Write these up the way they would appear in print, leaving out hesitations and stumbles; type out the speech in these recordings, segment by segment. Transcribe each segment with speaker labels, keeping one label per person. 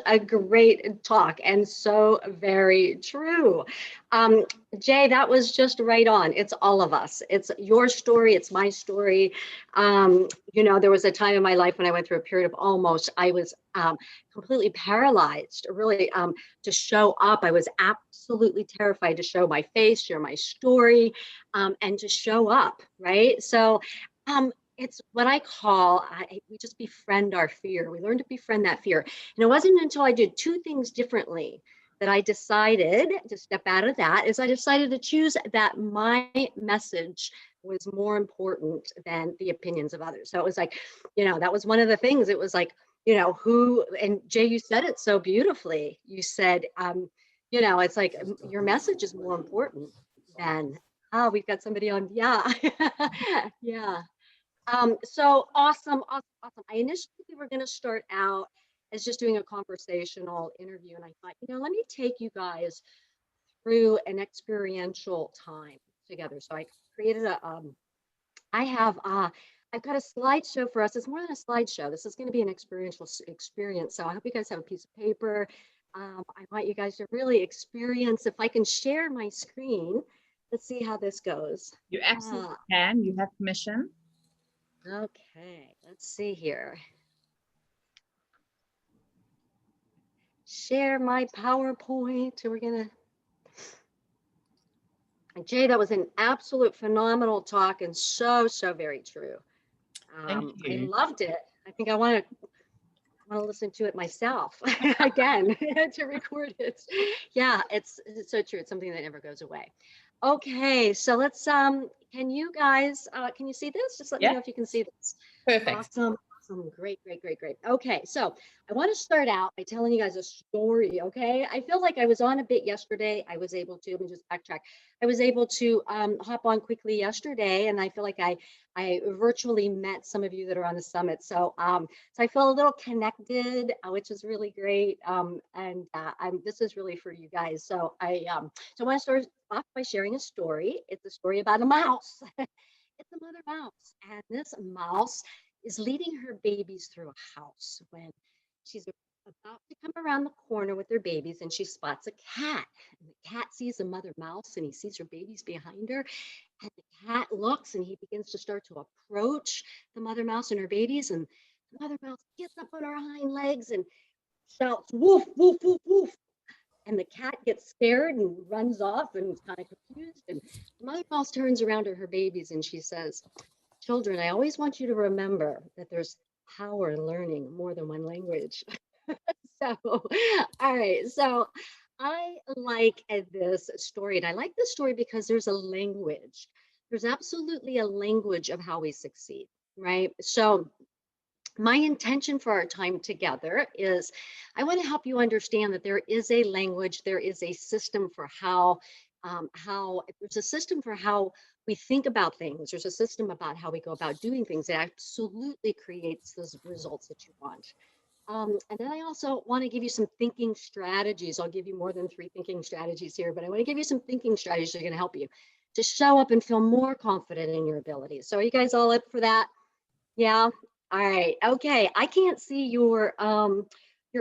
Speaker 1: a great talk and so very true. Um, Jay, that was just right on. It's all of us. It's your story. It's my story. There was a time in my life when I went through a period of I was completely paralyzed, really, to show up. I was absolutely terrified to show my face, share my story, and to show up, right? So, it's what I call, we just befriend our fear. We learn to befriend that fear. And it wasn't until I did two things differently that I decided to step out of that, is I decided to choose that my message was more important than the opinions of others. So it was like, that was one of the things. It was like, and Jay, you said it so beautifully. You said, it's like your message is more important than, oh, we've got somebody on. Yeah. Yeah. So awesome, awesome, awesome. I initially were going to start out as just doing a conversational interview. And I thought, let me take you guys through an experiential time together. So I created I've got a slideshow for us. It's more than a slideshow. This is going to be an experiential experience. So I hope you guys have a piece of paper. I want you guys to really experience, if I can share my screen, let's see how this goes.
Speaker 2: You absolutely can. You have permission.
Speaker 1: Okay, let's see here. Share my PowerPoint. We're gonna. Jay, that was an absolute phenomenal talk and so very true.
Speaker 2: Thank you.
Speaker 1: I loved it. I think I want to listen to it myself again to record it. Yeah, it's so true. It's something that never goes away. Okay, so let's can you guys can you see this? Just let me know if you can see this.
Speaker 2: Perfect.
Speaker 1: Awesome. Great. Okay, so I want to start out by telling you guys a story, okay? I feel like I was on a bit yesterday. I was able to, let me just backtrack. I was able to hop on quickly yesterday, and I feel like I virtually met some of you that are on the summit. So I feel a little connected, which is really great. This is really for you guys. So I want to start off by sharing a story. It's a story about a mouse. It's a mother mouse, and this mouse is leading her babies through a house when she's about to come around the corner with her babies, and she spots a cat. And the cat sees a mother mouse, and he sees her babies behind her. And the cat looks, and he begins to start to approach the mother mouse and her babies. And the mother mouse gets up on her hind legs and shouts, "Woof, woof, woof, woof." And the cat gets scared and runs off and is kind of confused. And the mother mouse turns around to her babies and she says, "Children, I always want you to remember that there's power in learning more than one language." So, all right. So I like this story. And I like this story because there's a language. There's absolutely a language of how we succeed, right? So my intention for our time together is I want to help you understand that there is a language, there is a system for how there's a system for how we think about things. There's a system about how we go about doing things that absolutely creates those results that you want. And then I also want to give you some thinking strategies. I'll give you more than 3 thinking strategies here, but I want to give you some thinking strategies that are going to help you to show up and feel more confident in your abilities. So are you guys all up for that? Yeah. All right. Okay. I can't see your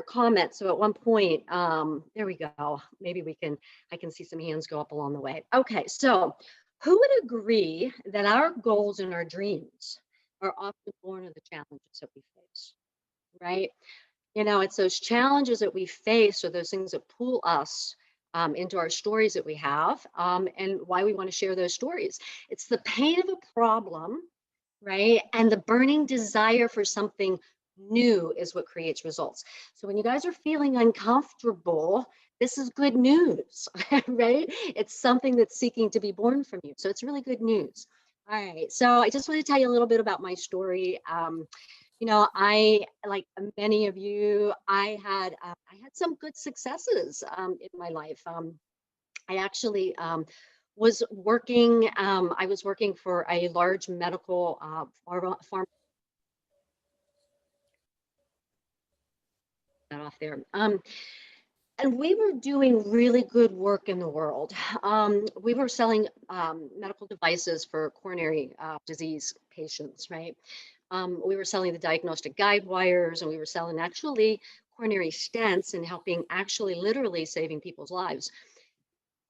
Speaker 1: comments. So at one point, there we go. Maybe I can see some hands go up along the way. Okay. So who would agree that our goals and our dreams are often born of the challenges that we face, right? It's those challenges that we face or those things that pull us into our stories that we have, and why we want to share those stories. It's the pain of a problem, right? And the burning desire for something new is what creates results. So when you guys are feeling uncomfortable, this is good news, right? It's something that's seeking to be born from you. So it's really good news. All right. So I just want to tell you a little bit about my story. I, like many of you, I had some good successes in my life. I actually I was working for a large medical farm off there. And we were doing really good work in the world. We were selling medical devices for coronary disease patients, right? We were selling the diagnostic guide wires, and we were selling actually coronary stents and helping actually literally saving people's lives.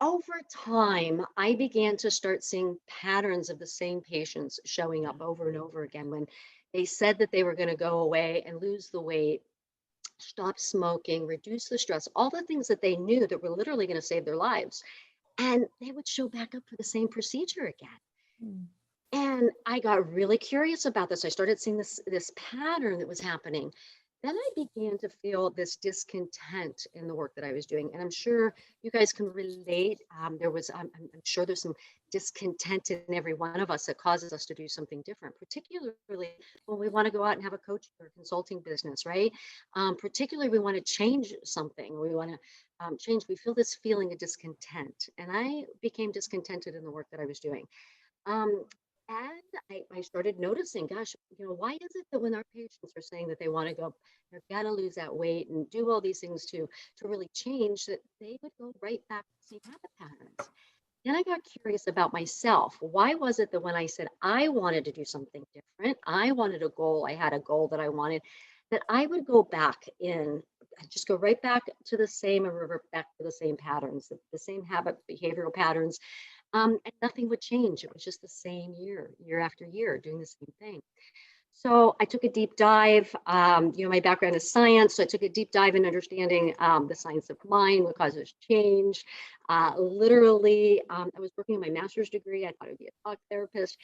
Speaker 1: Over time, I began to start seeing patterns of the same patients showing up over and over again when they said that they were going to go away and lose the weight, stop smoking, reduce the stress, all the things that they knew that were literally going to save their lives. And they would show back up for the same procedure again.
Speaker 2: Mm.
Speaker 1: And I got really curious about this. I started seeing this pattern that was happening. Then I began to feel this discontent in the work that I was doing. And I'm sure you guys can relate. I'm sure there's some discontent in every one of us that causes us to do something different, particularly when we want to go out and have a coaching or consulting business, right? Particularly, we want to change something. We want to change. We feel this feeling of discontent. And I became discontented in the work that I was doing. Um, and I started noticing, gosh, why is it that when our patients are saying that they want to go, they're gonna lose that weight and do all these things to really change, that they would go right back to the same habit patterns. Then I got curious about myself. Why was it that when I said I wanted to do something different, I wanted a goal, I had a goal that I wanted, that I would go back in, I'd just go right back to the same and revert back to the same patterns, the same habit behavioral patterns, and nothing would change. It was just the same year after year, doing the same thing. So I took a deep dive. My background is science, so I took a deep dive in understanding the science of mind, what causes change. Literally, I was working on my master's degree. I thought I'd be a talk therapist.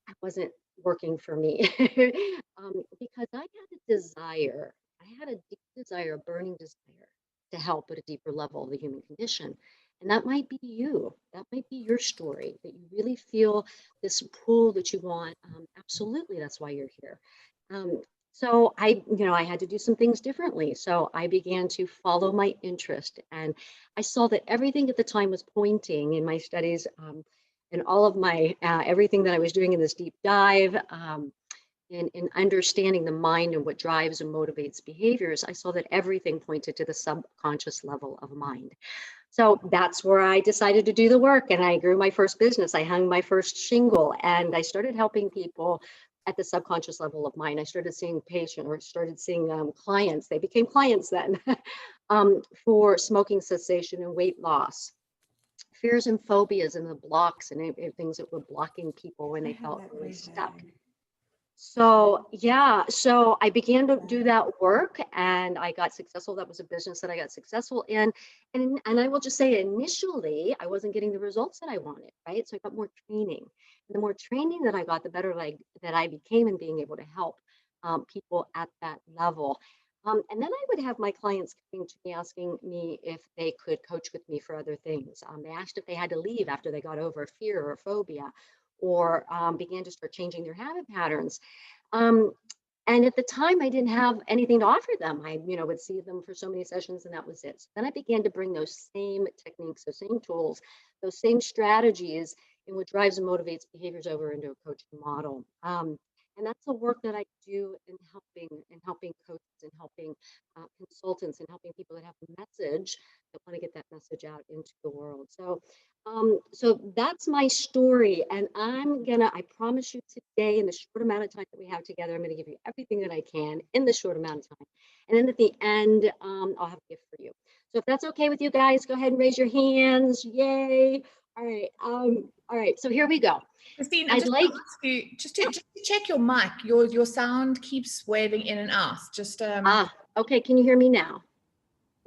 Speaker 1: It wasn't working for me because I had a desire. I had a deep desire, a burning desire to help at a deeper level of the human condition. And that might be you. That might be your story, that you really feel this pull that you want. Absolutely, that's why you're here. So I had to do some things differently. So I began to follow my interest, and I saw that everything at the time was pointing in my studies, and all of my everything that I was doing in this deep dive. In understanding the mind and what drives and motivates behaviors, I saw that everything pointed to the subconscious level of mind. So that's where I decided to do the work, and I grew my first business. I hung my first shingle, and I started helping people at the subconscious level of mind. I started seeing patients, or started seeing clients. They became clients then for smoking cessation and weight loss, fears and phobias and the blocks and things that were blocking people when they felt really stuck. So yeah, so I began to do that work, and I got successful. That was a business that I got successful in. And I will just say, initially I wasn't getting the results that I wanted, right? So I got more training. And the more training that I got, the better that I became in being able to help people at that level. And then I would have my clients coming to me asking me if they could coach with me for other things. They asked if they had to leave after they got over a fear or a phobia, or began to start changing their habit patterns. Um, and at the time, I didn't have anything to offer them. I, would see them for so many sessions, and that was it. So then I began to bring those same techniques, those same tools, those same strategies in what drives and motivates behaviors over into a coaching model. And that's the work that I do in helping coaches and helping consultants and helping people that have a message, that want to get that message out into the world. So that's my story, and I promise you today, in the short amount of time that we have together, I'm gonna give you everything that I can in the short amount of time. And then at the end, I'll have a gift for you. So if that's okay with you guys, go ahead and raise your hands. Yay. All right, so here we go.
Speaker 2: Christine,
Speaker 1: I'd
Speaker 2: just
Speaker 1: like,
Speaker 2: to ask you, just to check your mic. Your sound keeps waving in and out. Just
Speaker 1: okay, can you hear me now?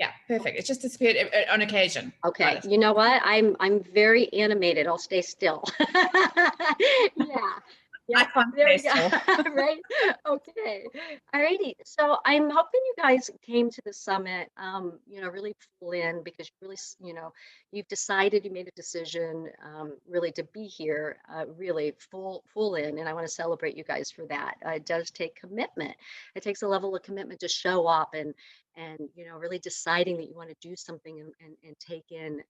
Speaker 2: Yeah, perfect. It's just disappeared on occasion.
Speaker 1: Okay, you know what? I'm very animated. I'll stay still. Yeah. Yeah,
Speaker 2: I can't
Speaker 1: there we
Speaker 2: stay
Speaker 1: go.
Speaker 2: still.
Speaker 1: Right. Okay. All righty. So I'm hoping you guys came to the summit, really full in, because you really, you've decided, you made a decision, really to be here, really full in. And I want to celebrate you guys for that. It does take commitment. It takes a level of commitment to show up and really deciding that you want to do something and take in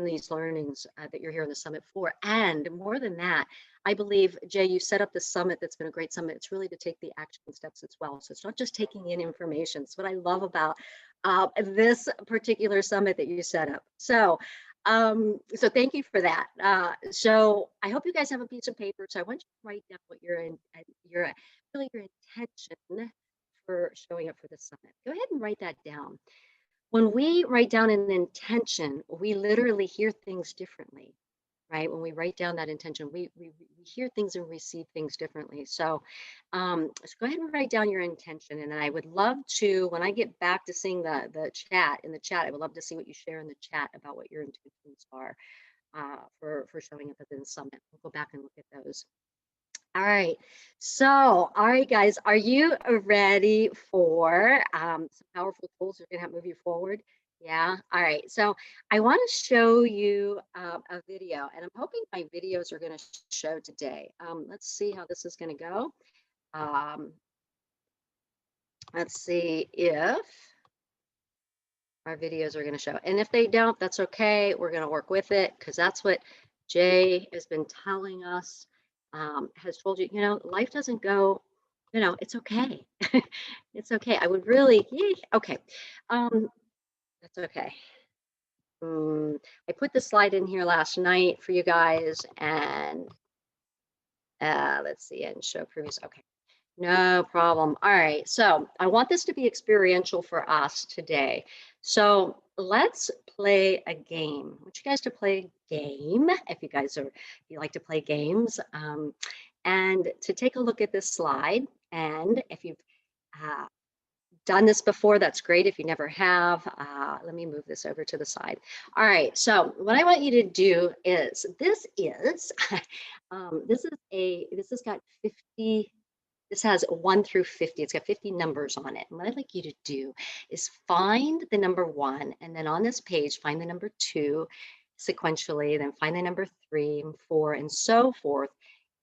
Speaker 1: these learnings that you're here in the summit for. And more than that, I believe, Jay, you set up the summit. That's been a great summit. It's really to take the action steps as well. So it's not just taking in information. It's what I love about this particular summit that you set up. So thank you for that. So I hope you guys have a piece of paper. So I want you to write down what your intention for showing up for the summit. Go ahead and write that down. When we write down an intention, we literally hear things differently, right? When we write down that intention, we hear things and receive things differently. So go ahead and write down your intention. And then I would love to, when I get back to seeing the chat, in the chat, I would love to see what you share in the chat about what your intentions are for showing up at the summit. We'll go back and look at those. All right. So, all right, guys, are you ready for some powerful tools that are going to help move you forward? Yeah. All right. So I want to show you a video, and I'm hoping my videos are going to show today. Let's see how this is going to go. Let's see if our videos are going to show. And if they don't, that's okay. We're going to work with it because that's what Jay has been telling us, has told you, life doesn't go, it's okay. It's okay. I would really, okay. That's okay. I put the slide in here last night for you guys, and let's see, and show previous. Okay. No problem. All right. So I want this to be experiential for us today. So let's play a game. I want you guys to play a game if you like to play games, and to take a look at this slide. And if you've done this before, that's great. If you never have, let me move this over to the side. All right. So what I want you to do is this has got 50. This has 1 through 50. It's got 50 numbers on it. And what I'd like you to do is find the number 1, and then on this page, find the number 2 sequentially, then find the number 3 and 4, and so forth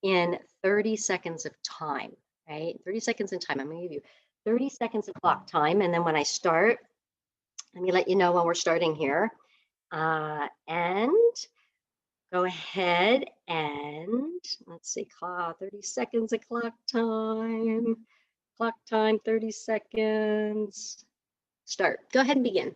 Speaker 1: in 30 seconds of time, right? 30 seconds in time. I'm going to give you 30 seconds of clock time. And then when I start, let me let you know when we're starting here. And go ahead and let's see, 30 seconds of clock time, 30 seconds, start. Go ahead and begin.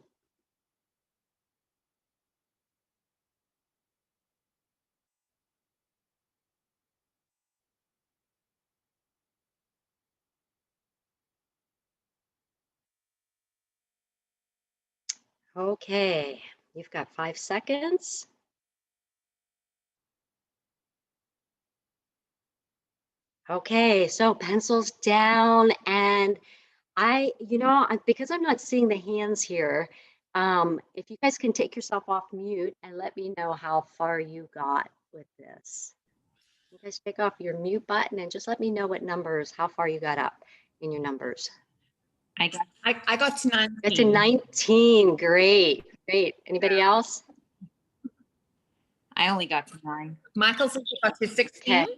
Speaker 1: Okay, you've got 5 seconds. Okay, so pencils down, and because I'm not seeing the hands here, if you guys can take yourself off mute and let me know how far you got with this. You guys take off your mute button and just let me know how far you got up in your numbers.
Speaker 2: I got to 19.
Speaker 1: Got to 19. Great. Anybody else?
Speaker 3: I only got to 9.
Speaker 2: Michael says he got to 16.
Speaker 1: Okay.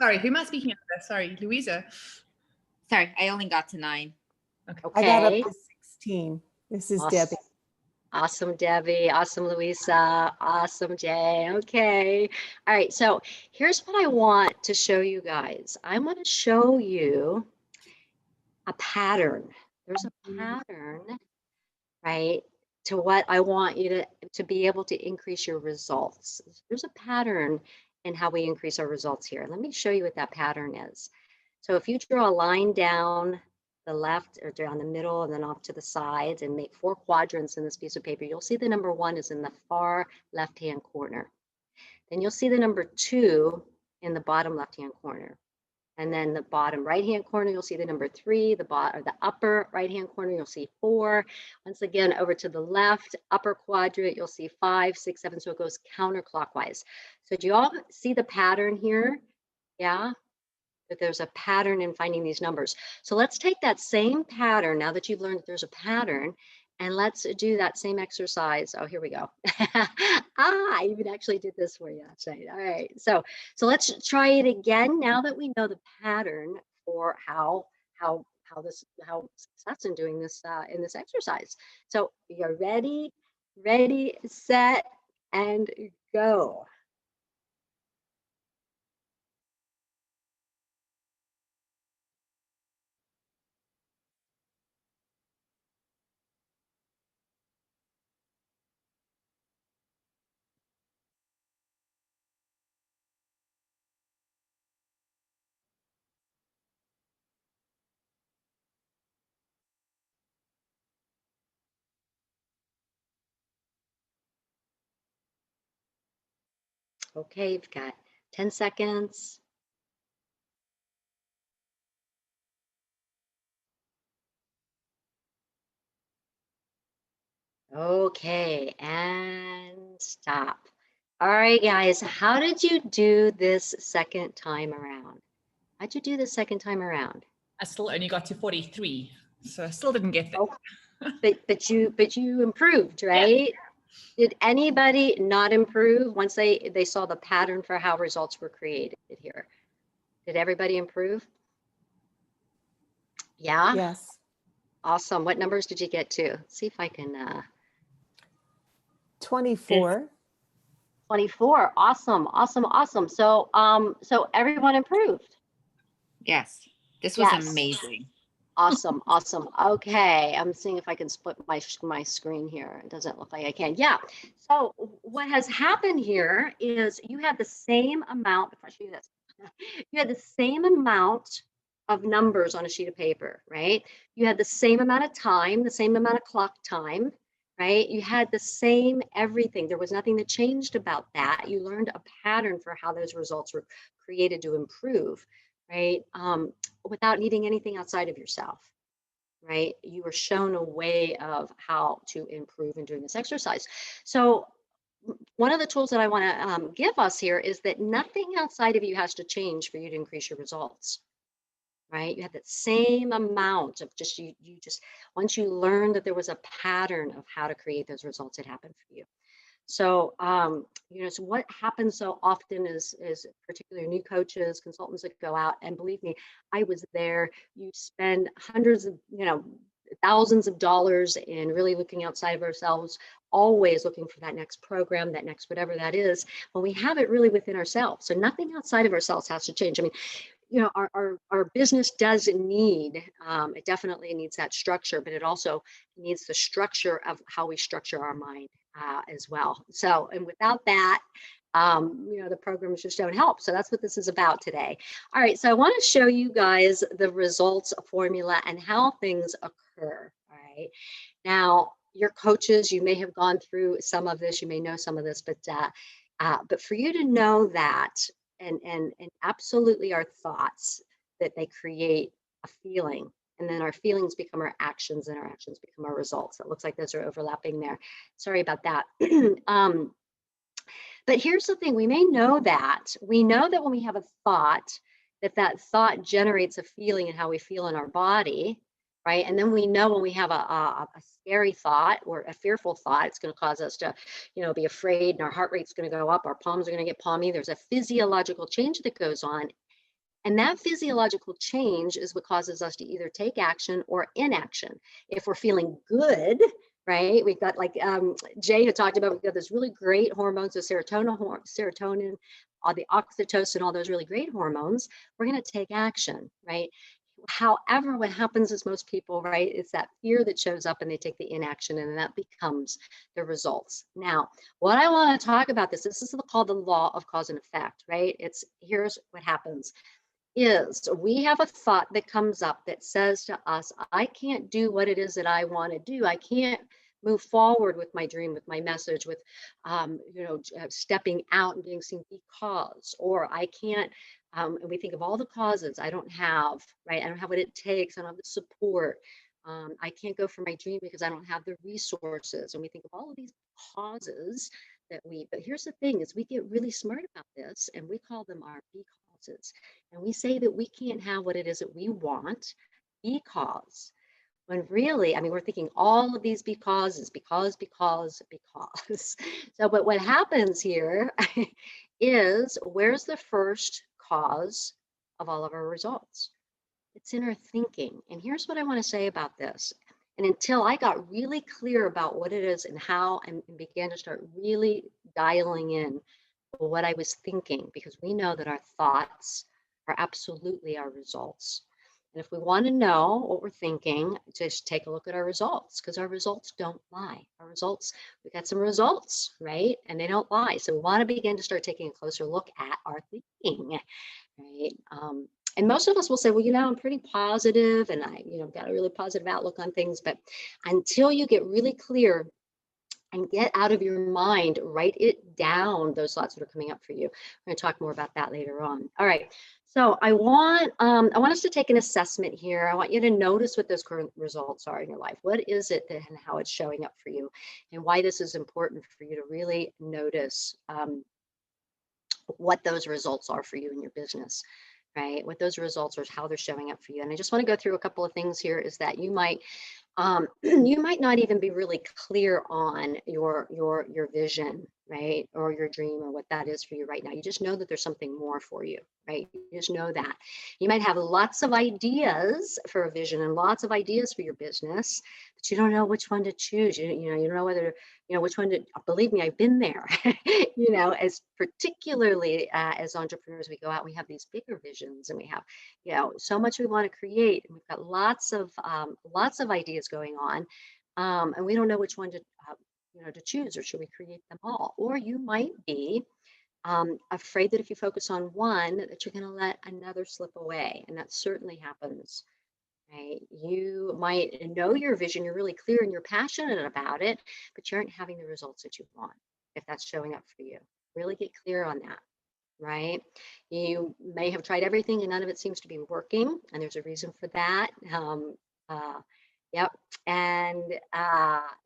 Speaker 2: Sorry, who am I speaking of? Sorry, Louisa.
Speaker 3: Sorry, I only got to 9.
Speaker 1: Okay.
Speaker 4: I got up to 16. This is
Speaker 1: Awesome.
Speaker 4: Debbie.
Speaker 1: Awesome, Debbie. Awesome, Louisa. Awesome, Jay. Okay. All right. So here's what I want to show you guys. I want to show you a pattern. There's a pattern, right, to what I want you to be able to increase your results. There's a pattern in how we increase our results here. Let me show you what that pattern is. So if you draw a line down the left or down the middle and then off to the sides and make 4 quadrants in this piece of paper, you'll see the number 1 is in the far left-hand corner. Then you'll see the number 2 in the bottom left-hand corner. And then the bottom right-hand corner, you'll see the number 3, the upper right-hand corner, you'll see 4. Once again, over to the left, upper quadrant, you'll see 5, 6, 7, so it goes counterclockwise. So do you all see the pattern here? Yeah, that there's a pattern in finding these numbers. So let's take that same pattern, now that you've learned that there's a pattern, and let's do that same exercise. Oh, here we go. I even actually did this for you last night. All right, so let's try it again now that we know the pattern for how success in doing this in this exercise. So you're ready, set, and go. Okay, you've got 10 seconds. Okay, and stop. All right, guys, how did you do this second time around? How'd you do the second time around?
Speaker 2: I still only got to 43, so I still didn't get there.
Speaker 1: Oh, but you improved, right? Did anybody not improve once they saw the pattern for how results were created here? Did everybody improve? Yeah,
Speaker 4: Yes.
Speaker 1: awesome. What numbers did you get to? See if I can
Speaker 4: 24.
Speaker 1: 24. Awesome, awesome, awesome. So so everyone improved.
Speaker 3: Yes. This was
Speaker 1: Yes.
Speaker 3: amazing.
Speaker 1: Awesome, awesome. Okay, I'm seeing if I can split my screen here. It doesn't look like I can. Yeah. So what has happened here is you had the same amount. If I show you this, you had the same amount of numbers on a sheet of paper, right? You had the same amount of time, the same amount of clock time, right? You had the same everything. There was nothing that changed about that. You learned a pattern for how those results were created to improve, right? Without needing anything outside of yourself, right? You were shown a way of how to improve in doing this exercise. So one of the tools that I want to give us here is that nothing outside of you has to change for you to increase your results, right? You have that same amount of just you just once you learned that there was a pattern of how to create those results, it happened for you. So, so what happens so often is particularly new coaches, consultants that go out, and believe me, I was there. You spend hundreds of, thousands of dollars in really looking outside of ourselves, always looking for that next program, that next whatever that is, when we have it really within ourselves. So nothing outside of ourselves has to change. I mean, our business does need, it definitely needs that structure, but it also needs the structure of how we structure our mind as well. So, and without that, the programs just don't help. So that's what this is about today. All right, so I want to show you guys the results formula and how things occur. All right, now your coaches, you may have gone through some of this, you may know some of this, but for you to know that, and absolutely our thoughts, that they create a feeling, and then our feelings become our actions, and our actions become our results. It looks like those are overlapping there. Sorry about that. But here's the thing, we know that when we have a thought, that thought generates a feeling in how we feel in our body, right? And then we know when we have a scary thought or a fearful thought, it's going to cause us to, be afraid, and our heart rate's going to go up, our palms are going to get palmy. There's a physiological change that goes on. And that physiological change is what causes us to either take action or inaction. If we're feeling good, right? We've got, like Jay had talked about, we've got this really great hormones, so serotonin, all the oxytocin, all those really great hormones. We're going to take action, right? However, what happens is most people, right, it's that fear that shows up and they take the inaction, and that becomes the results. Now, what I want to talk about this is called the law of cause and effect, right? Here's what happens. Is we have a thought that comes up that says to us, I can't do what it is that I want to do. I can't move forward with my dream, with my message, with, stepping out and being seen because, or I can't, and we think of all the causes I don't have, right? I don't have what it takes. I don't have the support. I can't go for my dream because I don't have the resources. And we think of all of these causes but here's the thing is we get really smart about this, and we call them our B causes. And we say that we can't have what it is that we want because, when really, I mean, we're thinking all of these because. So, but what happens here is, where's the first cause of all of our results? It's in our thinking. And here's what I want to say about this. And until I got really clear about what it is and how, and began to start really dialing in what I was thinking, because we know that our thoughts are absolutely our results. And if we want to know what we're thinking, just take a look at our results, because our results don't lie. Our results, we got some results, right? And they don't lie. So we want to begin to start taking a closer look at our thinking, right? And most of us will say, well, I'm pretty positive, and I, got a really positive outlook on things. But until you get really clear and get out of your mind, write it down, those thoughts that are coming up for you. We're going to talk more about that later on. All right. So I want us to take an assessment here. I want you to notice what those current results are in your life. What is it that, and how it's showing up for you, and why this is important for you to really notice what those results are for you in your business, right? What those results are, how they're showing up for you. And I just want to go through a couple of things here. Is that you might you might not even be really clear on your vision, right? Or your dream, or what that is for you right now. You just know that there's something more for you, right? You just know that. You might have lots of ideas for a vision and lots of ideas for your business, but you don't know which one to choose. You don't know whether, which one to, believe me, I've been there, as particularly as entrepreneurs, we go out, we have these bigger visions, and we have, so much we want to create, and we've got lots of ideas going on, and we don't know which one to choose, or should we create them all? Or you might be afraid that if you focus on one, that you're going to let another slip away, and that certainly happens, right? You might know your vision, you're really clear and you're passionate about it, but you aren't having the results that you want. If that's showing up for you, really get clear on that. Right? You may have tried everything and none of it seems to be working, and there's a reason for that. Yep. And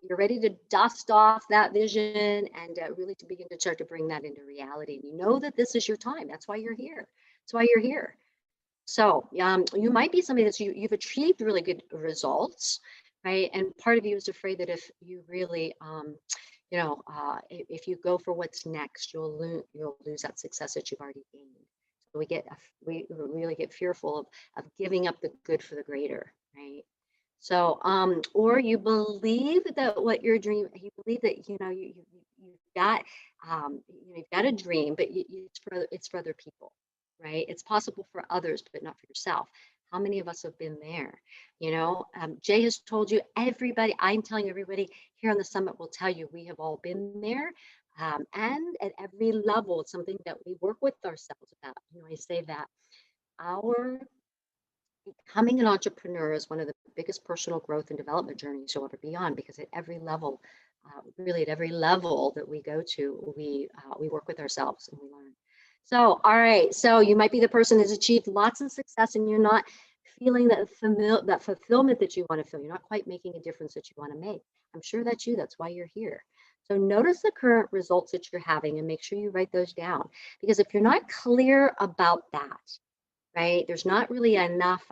Speaker 1: you're ready to dust off that vision and really to begin to start to bring that into reality. And you know that this is your time. That's why you're here. That's why you're here. So you might be somebody that's you've achieved really good results, right? And part of you is afraid that if you really if you go for what's next, you'll lose that success that you've already gained. So we really get fearful of giving up the good for the greater, right? So or you believe that what your dream, you believe that you've got you've got a dream, but it's for other people, right? It's possible for others, but not for yourself. How many of us have been there? Jay has told you, everybody, I'm telling everybody here on the summit will tell you, we have all been there. And at every level, it's something that we work with ourselves about. I say that our becoming an entrepreneur is one of the biggest personal growth and development journeys you'll ever be on, because at every level, really at every level that we go to, we work with ourselves and we learn. So, all right. So you might be the person who's achieved lots of success and you're not feeling that fulfillment that you want to feel. You're not quite making a difference that you want to make. I'm sure that's you. That's why you're here. So notice the current results that you're having and make sure you write those down. Because if you're not clear about that, right, there's not really enough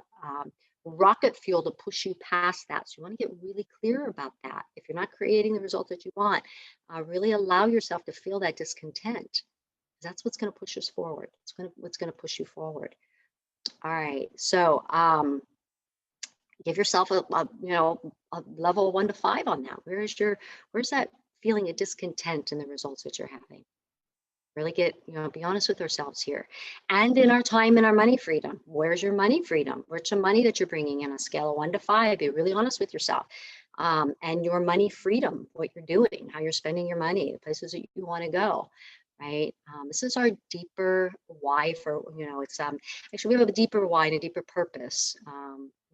Speaker 1: rocket fuel to push you past that. So you want to get really clear about that. If you're not creating the results that you want, really allow yourself to feel that discontent. That's what's going to push us forward. It's what's going to push you forward. All right. So give yourself a level 1 to 5 on that. Where's that feeling of discontent in the results that you're having? Really be honest with ourselves here. And in our time and our money freedom, where's your money freedom? Where's the money that you're bringing in? A scale of 1 to 5, be really honest with yourself. And your money freedom, what you're doing, how you're spending your money, the places that you want to go. Right. This is our deeper why for, it's actually we have a deeper why and a deeper purpose,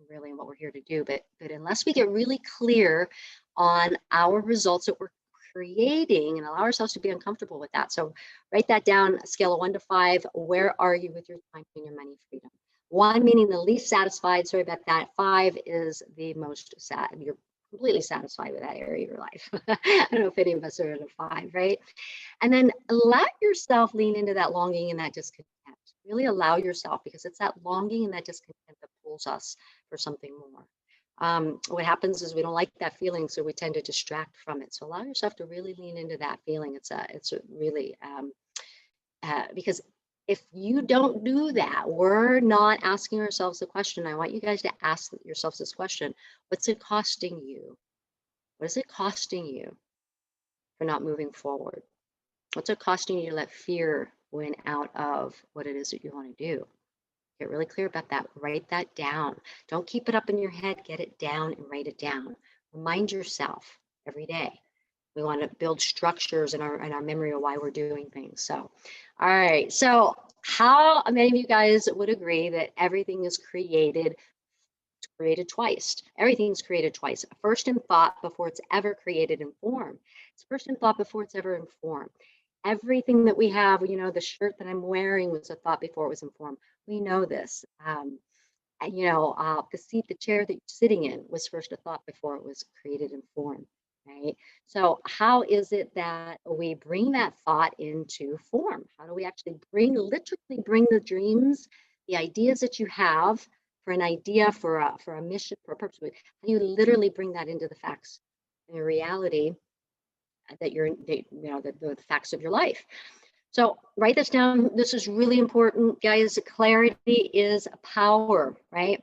Speaker 1: really, in what we're here to do. But unless we get really clear on our results that we're creating and allow ourselves to be uncomfortable with that. So write that down, a scale of 1 to 5. Where are you with your time and your money freedom? 1 meaning the least satisfied. Sorry about that. 5 is the most sad. You're completely satisfied with that area of your life. I don't know if any of us are at a 5, right? And then let yourself lean into that longing and that discontent. Really allow yourself, because it's that longing and that discontent that pulls us for something more. What happens is we don't like that feeling, so we tend to distract from it. So allow yourself to really lean into that feeling. It's a really because if you don't do that, we're not asking ourselves the question. I want you guys to ask yourselves this question: what's it costing you? What is it costing you for not moving forward? What's it costing you to let fear win out of what it is that you want to do? Get really clear about that. Write that down. Don't keep it up in your head. Get it down and write it down. Remind yourself every day. We want to build structures in our memory of why we're doing things. So, all right. So how many of you guys would agree that everything is created It's created twice. Everything's created twice. First in thought before it's ever created in form. It's first in thought before it's ever in form. Everything that we have, you know, the shirt that I'm wearing was a thought before it was in form. We know this. The seat, the chair that you're sitting in was first a thought before it was created in form, right? So how is it that we bring that thought into form? How do we actually literally bring the dreams, the ideas that you have for an idea, for a mission, for a purpose? How do you literally bring that into the facts and the reality that the facts of your life? So write this down. This is really important, guys. Clarity is power, right?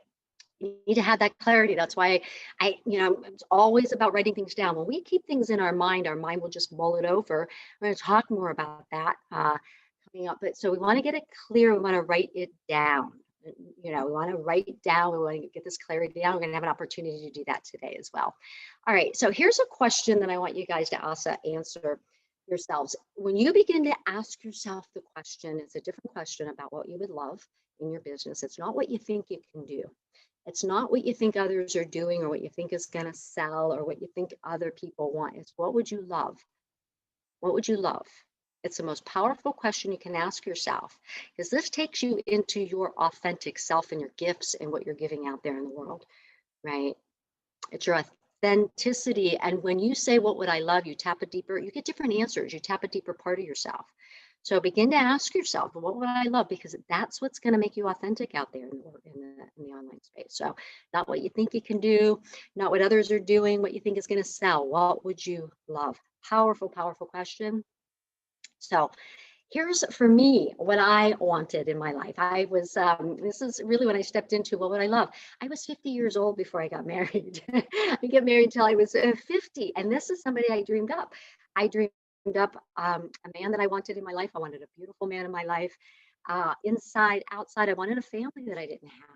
Speaker 1: You need to have that clarity. That's why it's always about writing things down. When we keep things in our mind will just mull it over. We're going to talk more about that coming up. But so we want to get it clear. We want to write it down. We want to write it down. We want to get this clarity down. We're going to have an opportunity to do that today as well. All right. So here's a question that I want you guys to also answer yourselves. When you begin to ask yourself the question, it's a different question about what you would love in your business. It's not what you think you can do. It's not what you think others are doing or what you think is going to sell or what you think other people want. It's what would you love? What would you love? It's the most powerful question you can ask yourself, because this takes you into your authentic self and your gifts and what you're giving out there in the world, right? It's your authenticity. And when you say, what would I love? You get different answers. You tap a deeper part of yourself. So begin to ask yourself, what would I love? Because that's what's going to make you authentic out there in the online space. So not what you think you can do, not what others are doing, what you think is going to sell. What would you love? Powerful, powerful question. So here's for me what I wanted in my life. I was, this is really when I stepped into what would I love. I was 50 years old before I got married. I didn't get married until I was 50. And this is somebody I dreamed up. I dreamed up a man that I wanted in my life. I wanted a beautiful man in my life. Inside, outside, I wanted a family that I didn't have.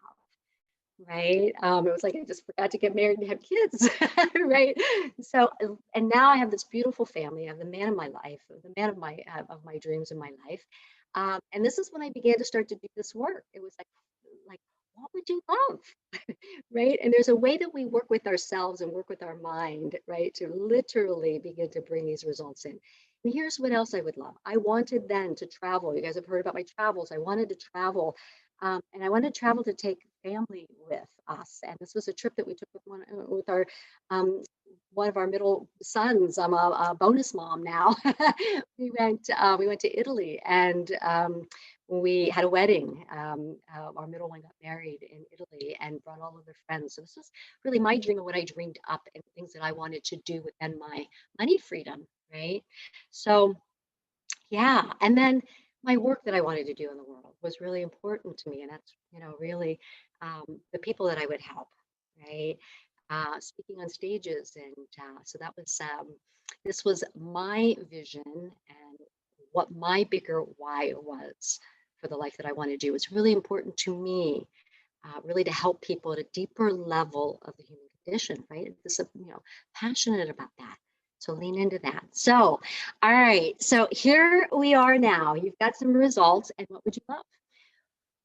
Speaker 1: Right. It was like I just forgot to get married and have kids. Right. So, and now I have this beautiful family. I have the man of my life, the man of my dreams in my life. And this is when I began to start to do this work. It was like, what would you love? Right. And there's a way that we work with ourselves and work with our mind, right, to literally begin to bring these results in. And here's what else I would love. I wanted then to travel. You guys have heard about my travels. I wanted to travel. And I wanted to travel to take family with us. And this was a trip that we took with our one of our middle sons. I'm a bonus mom now. we went to Italy, and we had a wedding. Our middle one got married in Italy and brought all of their friends. So this was really my dream of what I dreamed up and things that I wanted to do within my money freedom, right? So yeah, and then my work that I wanted to do in the world was really important to me, and that's really the people that I would help, right? Speaking on stages, and so that was this was my vision and what my bigger why was for the life that I want to do. It's really important to me, really to help people at a deeper level of the human condition, right? This, passionate about that. So lean into that. So, all right. So here we are now. You've got some results. And what would you love?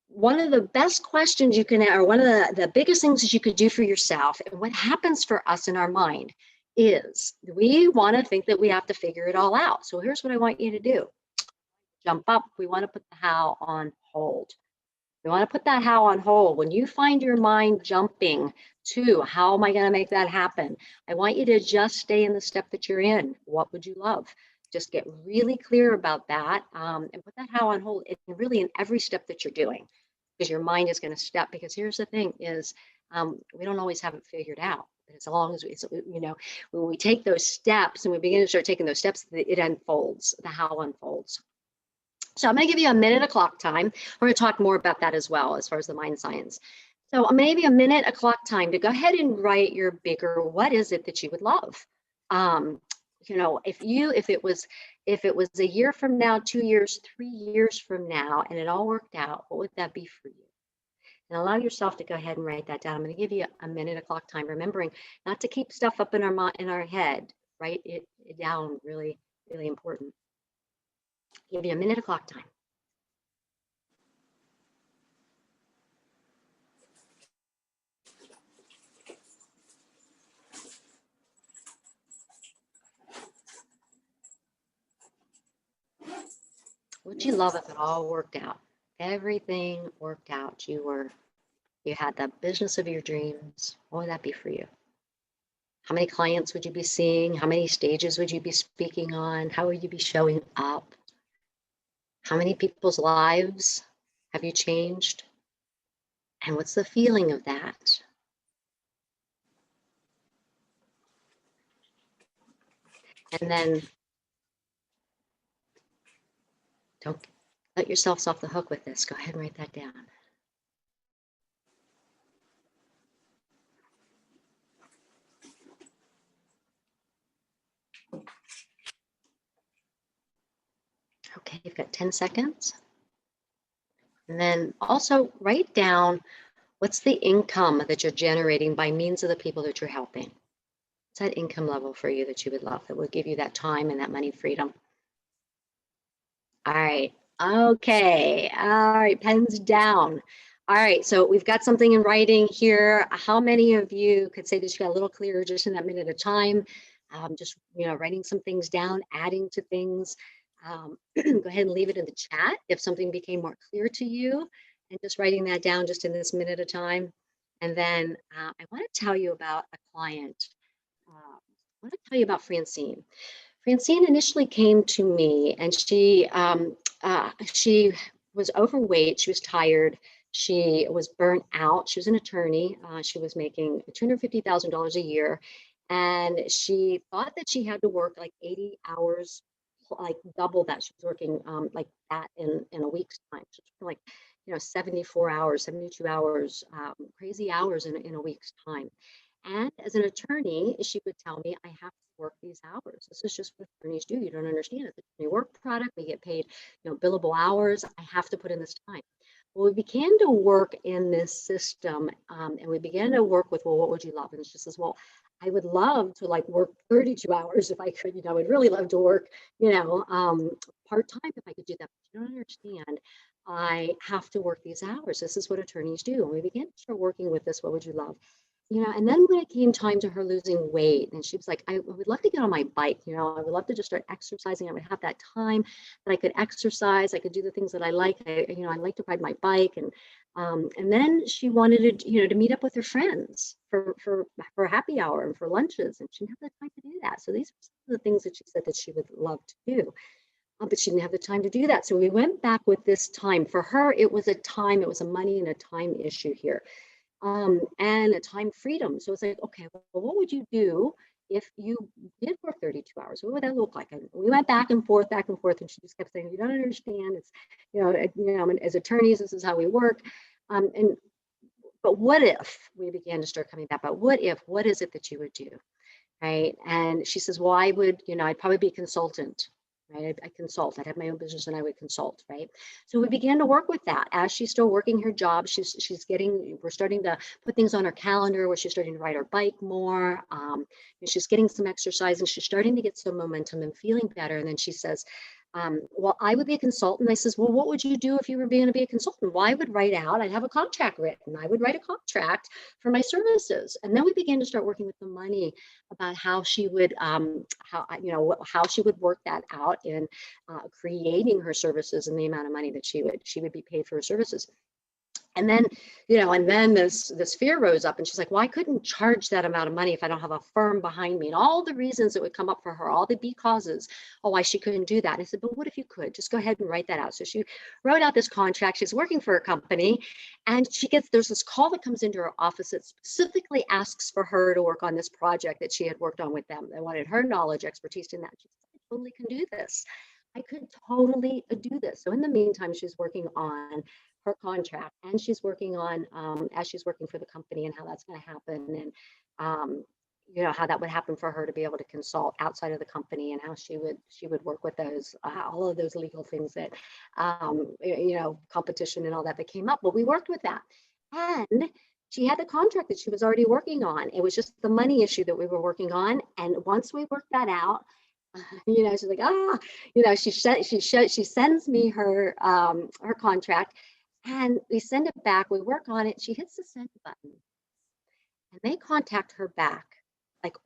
Speaker 1: One of the best questions you can, or one of the biggest things that you could do for yourself, and what happens for us in our mind is we want to think that we have to figure it all out. So here's what I want you to do. Jump up. We want to put the how on hold. We want to put that how on hold. When you find your mind jumping to how am I going to make that happen, I want you to just stay in the step that you're in. What would you love? Just get really clear about that, and put that how on hold, and really in every step that you're doing, because your mind is going to step. Because here's the thing is, we don't always have it figured out. But as long as when we take those steps and we begin to start taking those steps, it unfolds, the how unfolds. So I'm going to give you a minute of clock time. We're going to talk more about that as well, as far as the mind science. So maybe a minute of clock time to go ahead and write your bigger, what is it that you would love? If it was a year from now, 2 years, 3 years from now, and it all worked out, what would that be for you? And allow yourself to go ahead and write that down. I'm going to give you a minute of clock time, remembering not to keep stuff up in our head. Write it down, really, really important. Give you a minute of clock time. Would you love if it all worked out? Everything worked out. You had the business of your dreams. What would that be for you? How many clients would you be seeing? How many stages would you be speaking on? How would you be showing up? How many people's lives have you changed? And what's the feeling of that? And then don't let yourselves off the hook with this. Go ahead and write that down. Okay, you've got 10 seconds. And then also write down what's the income that you're generating by means of the people that you're helping. What's that income level for you that you would love that would give you that time and that money freedom? All right. Okay. All right. Pens down. All right. So we've got something in writing here. How many of you could say that you got a little clearer just in that minute of time? Just, writing some things down, adding to things. Go ahead and leave it in the chat if something became more clear to you, and just writing that down just in this minute of time. And then I want to tell you about a client. I want to tell you about Francine. Francine initially came to me, and she was overweight. She was tired. She was burnt out. She was an attorney. She was making $250,000 a year, and she thought that she had to work like 80 hours, like double that. She was working like that in a week's time. So like 74 hours, 72 hours, crazy hours in a week's time. And as an attorney, she would tell me, I have to work these hours. This is just what attorneys do. You don't understand it. The work product, we get paid, billable hours. I have to put in this time. Well, we began to work in this system, and we began to work with, well, what would you love? And she says, well, I would love to like work 32 hours if I could. I would really love to work, part-time if I could do that. But you don't understand. I have to work these hours. This is what attorneys do. And we began to start working with this. What would you love? And then when it came time to her losing weight, and she was like, I would love to get on my bike. I would love to just start exercising. I would have that time that I could exercise. I could do the things that I like. I like to ride my bike. And then she wanted to, to meet up with her friends for happy hour and for lunches. And she didn't have the time to do that. So these were some of the things that she said that she would love to do. But she didn't have the time to do that. So we went back with this time. For her, it was a money and a time issue here. And a time freedom. So it's like, okay, well, what would you do if you did work 32 hours? What would that look like? And we went back and forth, and she just kept saying, you don't understand. It's, as attorneys, this is how we work. But what if we began to start coming back? But what is it that you would do? Right. And she says, well, I would, I'd probably be a consultant. Right? I consult. I'd have my own business and I would consult, right? So we began to work with that. As she's still working her job, we're starting to put things on her calendar where she's starting to ride her bike more. She's getting some exercise and she's starting to get some momentum and feeling better. And then she says, well, I would be a consultant. I says, well, what would you do if you were going to be a consultant? Well, I would write out, I'd have a contract written. I would write a contract for my services. And then we began to start working with the money about how she would, how she would work that out in creating her services and the amount of money that she would be paid for her services. And then, this fear rose up and she's like, well, I couldn't charge that amount of money if I don't have a firm behind me, and all the reasons that would come up for her, all the becauses, why she couldn't do that. I said, but what if you could? Just go ahead and write that out. So she wrote out this contract. She's working for a company and there's this call that comes into her office that specifically asks for her to work on this project that she had worked on with them. They wanted her knowledge, expertise in that. She said, I totally can do this. I could totally do this. So in the meantime, she's working on her contract, and she's working on as she's working for the company and how that's going to happen, and how that would happen for her to be able to consult outside of the company, and how she would work with those all of those legal things that competition and all that came up. But we worked with that, and she had the contract that she was already working on. It was just the money issue that we were working on, and once we worked that out, she's like, she sends me her contract. And we send it back, we work on it, she hits the send button, and they contact her back, like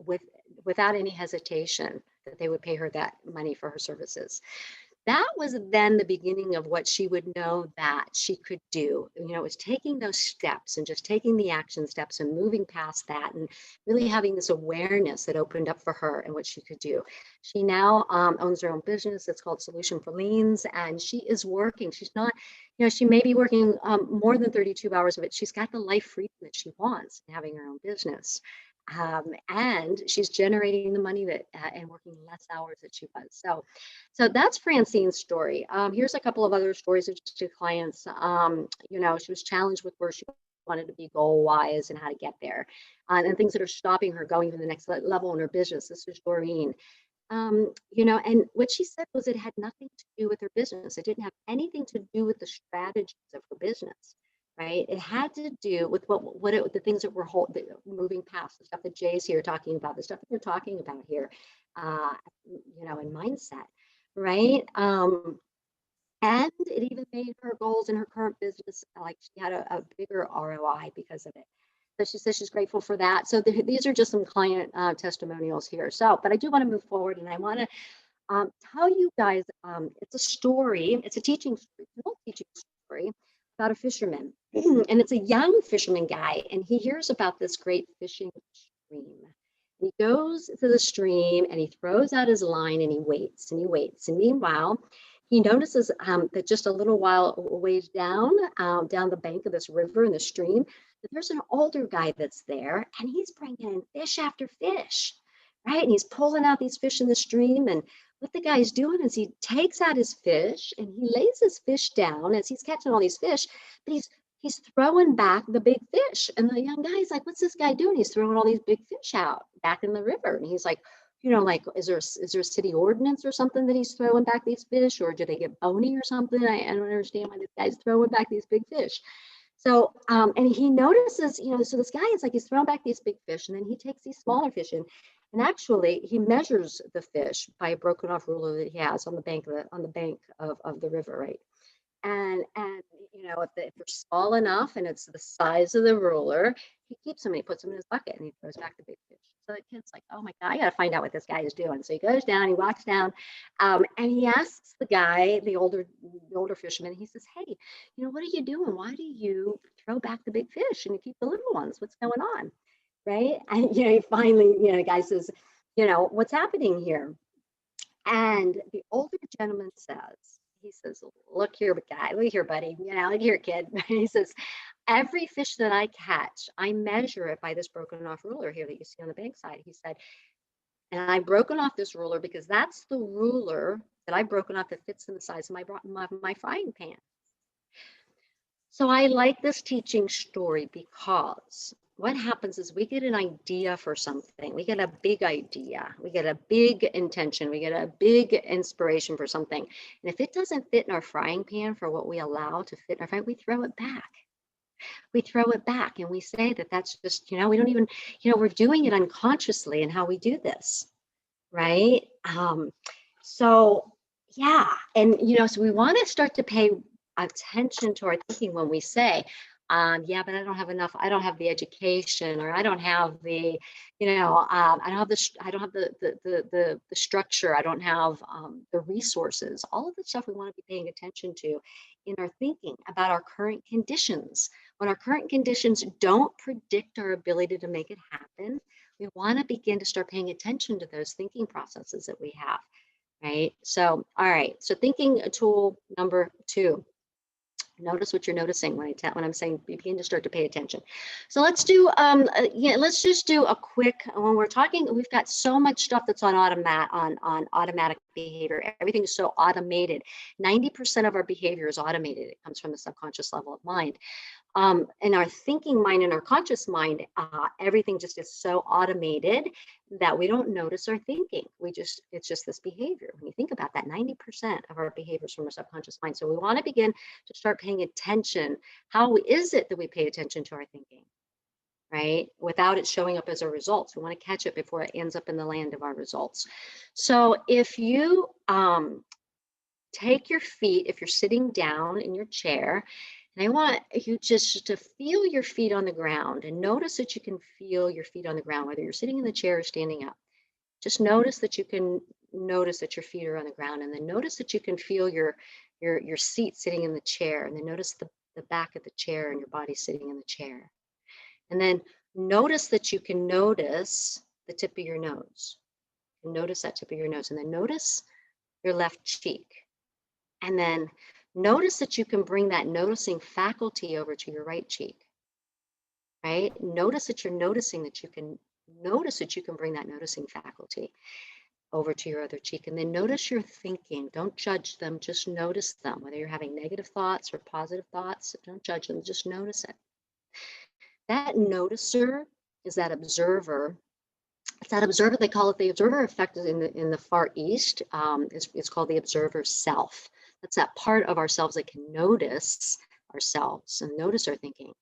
Speaker 1: without any hesitation, that they would pay her that money for her services. that was then the beginning of what she would know that she could do. You know, it was taking those steps and just taking the action steps and moving past that and really having this awareness that opened up for her and what she could do. She now owns her own business. It's called Solution for Liens, and she is working. She's not, you know, she may be working more than 32 hours of it. She's got the life freedom that she wants in having her own business. And she's generating the money that and working less hours that she was. So that's Francine's story. Here's a couple of other stories of just to clients. You know, she was challenged with where she wanted to be goal wise and how to get there, and things that are stopping her going to the next level in her business. This is Doreen. You know, and what she said was it had nothing to do with her business. It didn't have anything to do with the strategies of her business. Right. It had to do with the things that were moving past, the stuff that Jay's here talking about, the stuff that we're talking about here, you know, in mindset. Right. And it even made her goals in her current business, like she had a bigger ROI because of it. So she says she's grateful for that. So these are just some client testimonials here. So, but I do want to move forward, and I want to tell you guys, it's a story, it's a teaching story, it's an old teaching story about a fisherman. And it's a young fisherman guy, and he hears about this great fishing stream. He goes to the stream and he throws out his line and he waits and he waits. And meanwhile, he notices that just a little while ways down the bank of this river in the stream, that there's an older guy that's there, and he's bringing in fish after fish, right? And he's pulling out these fish in the stream. And what the guy's doing is he takes out his fish and he lays his fish down as he's catching all these fish, but he's throwing back the big fish. And the young guy's like, what's this guy doing? He's throwing all these big fish out back in the river. And he's like, you know, like, is there a city ordinance or something that he's throwing back these fish, or do they get bony or something? I don't understand why this guy's throwing back these big fish. So, and he notices, you know, so this guy is like, he's throwing back these big fish, and then he takes these smaller fish in, and actually he measures the fish by a broken off ruler that he has on the bank of the river, right? And you know, if they're small enough and it's the size of the ruler, he keeps them and he puts them in his bucket and he throws back the big fish. So the kid's like, oh my God, I got to find out what this guy is doing. So he goes down, he walks down, and he asks the guy, the older fisherman, he says, hey, you know, what are you doing? Why do you throw back the big fish and you keep the little ones? What's going on? Right? And, you know, he finally, you know, the guy says, you know, what's happening here? And the older gentleman says, he says, look here, buddy, you know, look here, kid. He says, every fish that I catch, I measure it by this broken off ruler here that you see on the bank side. He said, and I've broken off this ruler because that's the ruler that I've broken off that fits in the size of my frying pan. So I like this teaching story because what happens is we get an idea for something. We get a big idea. We get a big intention. We get a big inspiration for something. And if it doesn't fit in our frying pan for what we allow to fit in our frying, we throw it back. We throw it back and we say that that's just, you know, we don't even, you know, we're doing it unconsciously in how we do this, right? So yeah, and you know, so we want to start to pay attention to our thinking when we say, yeah, but I don't have enough. I don't have the education, or I don't have the, you know, I don't have the structure. I don't have the resources. All of the stuff we want to be paying attention to in our thinking about our current conditions. When our current conditions don't predict our ability to make it happen, we want to begin to start paying attention to those thinking processes that we have, right? So, all right. So, thinking tool number 2. Notice what you're noticing when I'm saying begin to start to pay attention. So let's do let's just do a quick, when we're talking, we've got so much stuff that's on automatic behavior. Everything is so automated. 90% of our behavior is automated. It comes from the subconscious level of mind. In our thinking mind, in our conscious mind, everything just is so automated that we don't notice our thinking. It's just this behavior. When you think about that, 90% of our behavior is from our subconscious mind. So we want to begin to start paying attention. How is it that we pay attention to our thinking, right? Without it showing up as our results. We want to catch it before it ends up in the land of our results. So if you take your feet, if you're sitting down in your chair, and I want you just to feel your feet on the ground and notice that you can feel your feet on the ground, whether you're sitting in the chair or standing up. Just notice that you can notice that your feet are on the ground, and then notice that you can feel your seat sitting in the chair, and then notice the back of the chair and your body sitting in the chair. And then notice that you can notice the tip of your nose. Notice that tip of your nose, and then notice your left cheek. And then notice that you can bring that noticing faculty over to your right cheek, right? Notice that you're noticing that you can bring that noticing faculty over to your other cheek. And then notice your thinking. Don't judge them, just notice them. Whether you're having negative thoughts or positive thoughts, don't judge them, just notice it. That noticer is that observer. It's that observer, they call it the observer effect in the Far East. It's called the observer self. That's that part of ourselves that can notice ourselves and notice our thinking.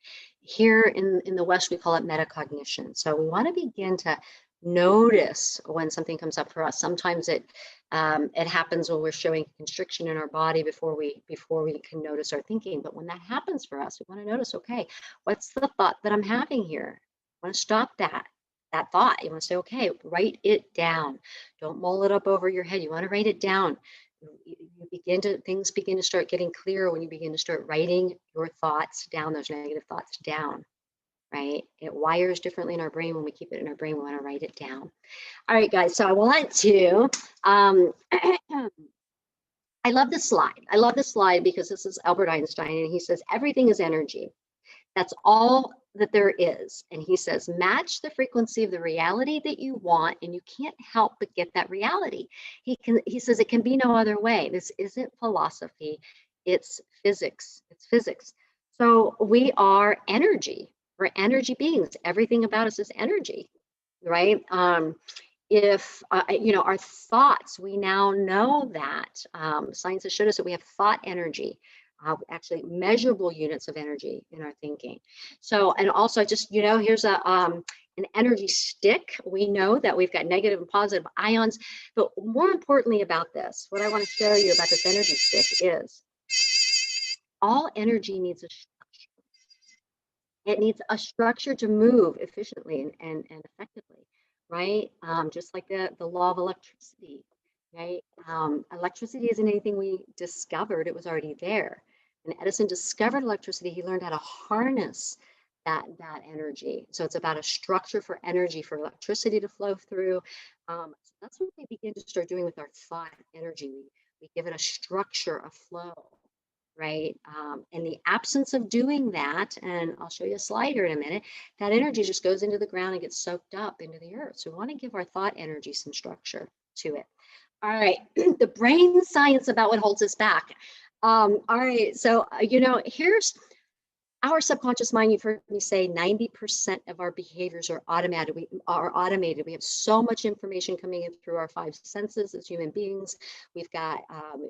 Speaker 1: Here in the West, we call it metacognition. So we want to begin to notice when something comes up for us. Sometimes it happens when we're showing constriction in our body before we can notice our thinking. But when that happens for us, we want to notice, okay, what's the thought that I'm having here? I want to stop that thought. You want to say, okay, write it down. Don't mull it up over your head. You want to write it down. Things begin to start getting clearer when you begin to start writing your thoughts down, those negative thoughts down, right? It wires differently in our brain. When we keep it in our brain, we want to write it down. All right, guys. So I want to, I love this slide. I love this slide because this is Albert Einstein, and he says, everything is energy. That's all that there is. And he says, match the frequency of the reality that you want, and you can't help but get that reality. He says it can be no other way. This isn't philosophy, it's physics. It's physics. So we are energy. We're energy beings. Everything about us is energy, right? If our thoughts, we now know that science has showed us that we have thought energy. Actually measurable units of energy in our thinking. So, and also just, here's an energy stick. We know that we've got negative and positive ions, but more importantly about this, what I want to show you about this energy stick is all energy needs a structure. It needs a structure to move efficiently and effectively, right? Just like the law of electricity, right? Electricity isn't anything we discovered, it was already there. When Edison discovered electricity, he learned how to harness that energy. So it's about a structure for energy, for electricity to flow through. So that's what we begin to start doing with our thought energy. We give it a structure, a flow, right? In the absence of doing that, and I'll show you a slide here in a minute, that energy just goes into the ground and gets soaked up into the earth. So we want to give our thought energy some structure to it. All right, the brain science about what holds us back. All right, so, here's our subconscious mind. You've heard me say 90% of our behaviors are automated. We have so much information coming in through our five senses as human beings. We've got, on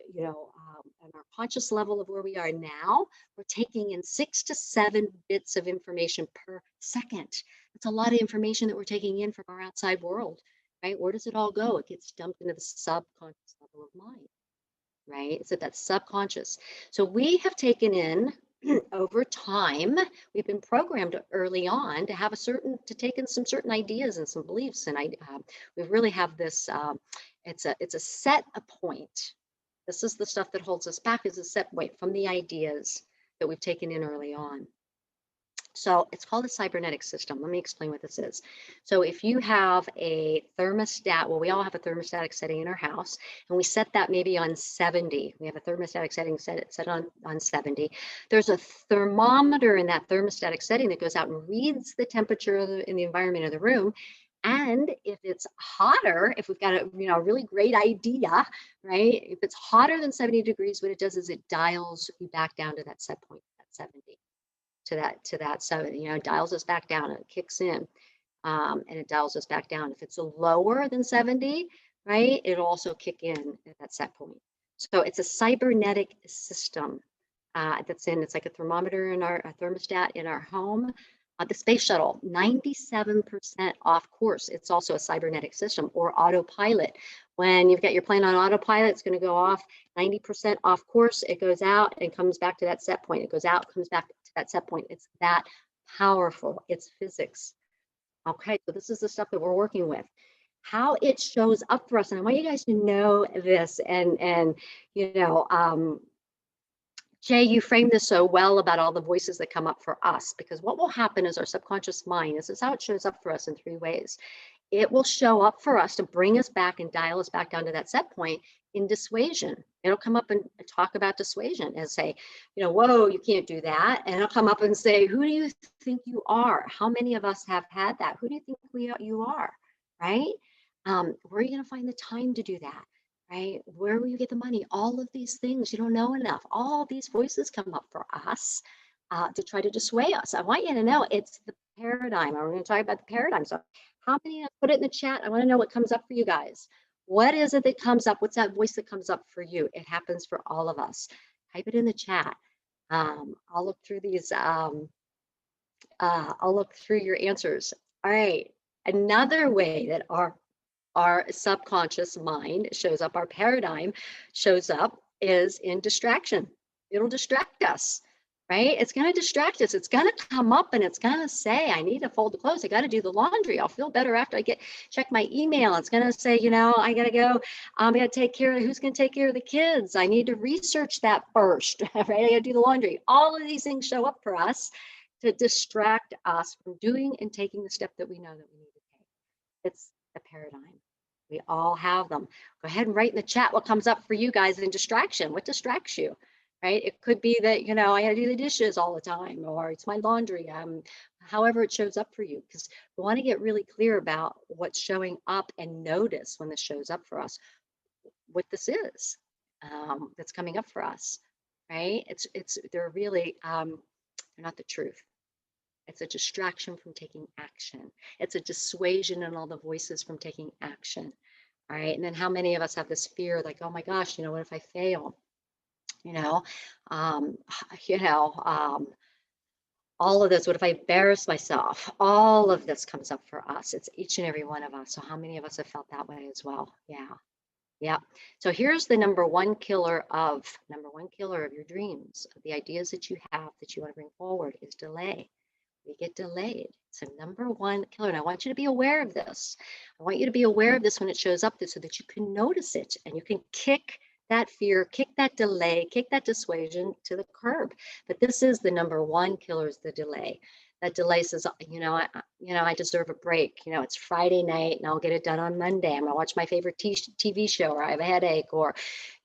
Speaker 1: our conscious level of where we are now, we're taking in 6 to 7 bits of information per second. That's a lot of information that we're taking in from our outside world, right? Where does it all go? It gets dumped into the subconscious level of mind. Right? So that's subconscious. So we have taken in over time, we've been programmed early on to take in some certain ideas and some beliefs. And we really have this, it's a set point. This is the stuff that holds us back, is a set point from the ideas that we've taken in early on. So it's called a cybernetic system. Let me explain what this is. So if you have a thermostat, well, we all have a thermostatic setting in our house, and we set that maybe on 70. We have a thermostatic setting set on 70. There's a thermometer in that thermostatic setting that goes out and reads the temperature in the environment of the room. And if it's hotter, if we've got a really great idea, right? If it's hotter than 70 degrees, what it does is it dials you back down to that set point, that 70. To that, so it dials us back down, and it kicks in, and it dials us back down. If it's lower than 70, right, it'll also kick in at that set point. So it's a cybernetic system it's like a thermometer in a thermostat in our home. The space shuttle, 97% off course. It's also a cybernetic system, or autopilot. When you've got your plane on autopilot, it's going to go off 90% off course. It goes out and comes back to that set point. It goes out, comes back to that set point. It's that powerful. It's physics. Okay, so this is the stuff that we're working with. how it shows up for us. And I want you guys to know this. And you know, Jay, you framed this so well about all the voices that come up for us, because what will happen is our subconscious mind, this is how it shows up for us in 3 ways. It will show up for us to bring us back and dial us back down to that set point in dissuasion. It'll come up and talk about dissuasion and say, you know, whoa, you can't do that. And it'll come up and say, who do you think you are? How many of us have had that? Who do you think you are? Right? Where are you going to find the time to do that? Right? Where will you get the money? All of these things, you don't know enough. All these voices come up for us to try to dissuade us. I want you to know it's the paradigm. We're going to talk about the paradigm. So how many, put it in the chat. I want to know what comes up for you guys. What is it that comes up? What's that voice that comes up for you? It happens for all of us. Type it in the chat. I'll look through these. I'll look through your answers. All right. Another way that our subconscious mind shows up, our paradigm shows up, is in distraction. It'll distract us, right? It's going to distract us. It's going to come up and it's going to say, I need to fold the clothes. I got to do the laundry. I'll feel better after I check my email. It's going to say, you know, I got to go. I got to take care of, who's going to take care of the kids? I need to research that first, right? I got to do the laundry. All of these things show up for us to distract us from doing and taking the step that we know that we need to take. It's the paradigm. We all have them. Go ahead and write in the chat what comes up for you guys in distraction. What distracts you, right? It could be that, you know, I got to do the dishes all the time, or it's my laundry. However it shows up for you, because we want to get really clear about what's showing up and notice when this shows up for us, what this is that's coming up for us, right? They're really, they're not the truth. It's a distraction from taking action. It's a dissuasion in all the voices from taking action. All right. And then how many of us have this fear, like, oh my gosh, you know, what if I fail? You know, um, you know, all of this, what if I embarrass myself? All of this comes up for us. It's each and every one of us. So how many of us have felt that way as well? Yeah. Yeah. So here's the number one killer of your dreams, of the ideas that you have that you want to bring forward, is delay. We get delayed. It's a number one killer. And I want you to be aware of this. I want you to be aware of this when it shows up, so that you can notice it and you can kick that fear, kick that delay, kick that dissuasion to the curb. But this is the number one killer, is the delay. That delay says, you know, I deserve a break. You know, it's Friday night and I'll get it done on Monday. I'm gonna watch my favorite TV show, or I have a headache, or,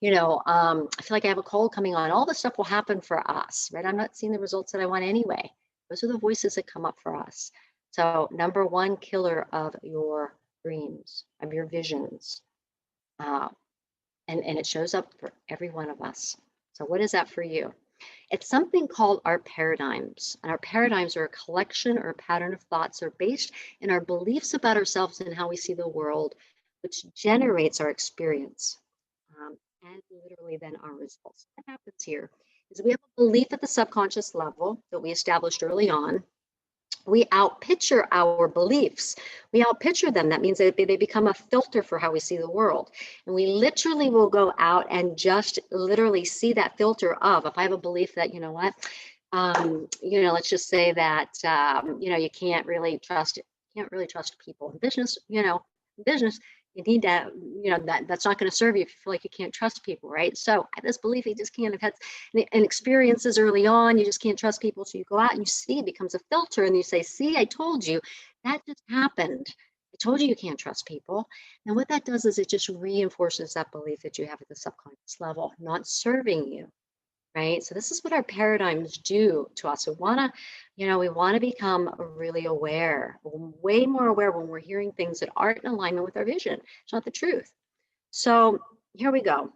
Speaker 1: you know, I feel like I have a cold coming on. All this stuff will happen for us, right? I'm not seeing the results that I want anyway. Those are the voices that come up for us. So number one killer of your dreams, of your visions. And it shows up for every one of us. So what is that for you? It's something called our paradigms. And our paradigms are a collection or a pattern of thoughts that are based in our beliefs about ourselves and how we see the world, which generates our experience. And literally then our results. What happens here is we have a belief at the subconscious level that we established early on. We outpicture our beliefs. We outpicture them. That means that they become a filter for how we see the world. And we literally will go out and just literally see that filter of, if I have a belief that, you know what, you know, let's just say that, you know, you can't really trust people in business, you know, you need to, you know, that's not going to serve you if you feel like you can't trust people, right? So this belief, you just can't have had and experiences early on, you just can't trust people. So you go out and you see, it becomes a filter, and you say, see, I told you, that just happened. I told you you can't trust people. And what that does is it just reinforces that belief that you have at the subconscious level, not serving you. Right. So this is what our paradigms do to us. We want to, you know, we want to become really aware, way more aware when we're hearing things that aren't in alignment with our vision. It's not the truth. So here we go.